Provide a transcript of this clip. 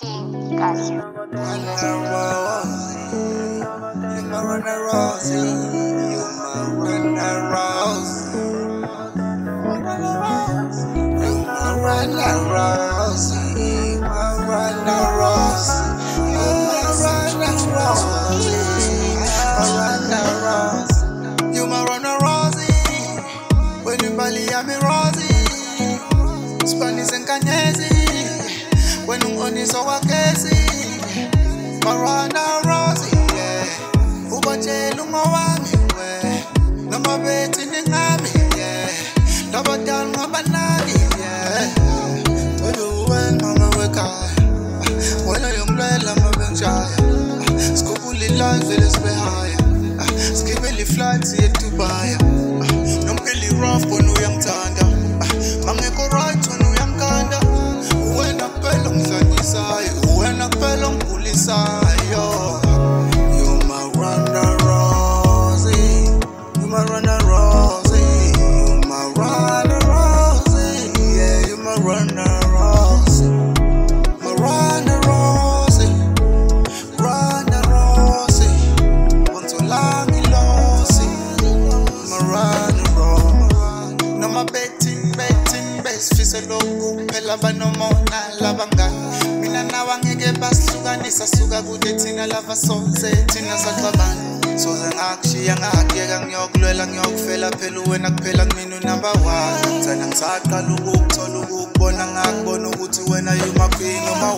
King Casio. You my runner Rosie, you my runner Rosie, you my runner Rosie, my runner Rosie, you my runner Rosie, my runner Rosie, you my runner Rosie. When you Bali, I'm Rosie, Spanish and Kanyesi. When I'm on this Marana Rosie, yeah. Ubache lumawami, we. Nama beti ningami, yeah. Lava down mabanani, yeah. When mama weka, when I am real, I'm a benchaya. Scopuli life, it is behind. Skibili flights yet to buy. No really rough when we am tanda. Mangeko right when we am kanda. When I pelong sanisai, when I pelong pulisayo. You my runner Rosie, you my runner Rosie, you my runner Rosie, yeah, you my runner Rosie, my runner Rosie, runner Rosie, want to lang lossy, my runner Rosie. No my betting, best fisa logo, pelaba no more na labanga. Mina nawangeke basihlukanisa suka kude thina lava sonke thina saxabana soze ngakushiya ngakuyeka ngiyokulwela ngiyokufela phela wena kuphela kumina number 1 ngithanda ngisaqala ukukuthola ukukubona ngakubona ukuthi wena you my queen, my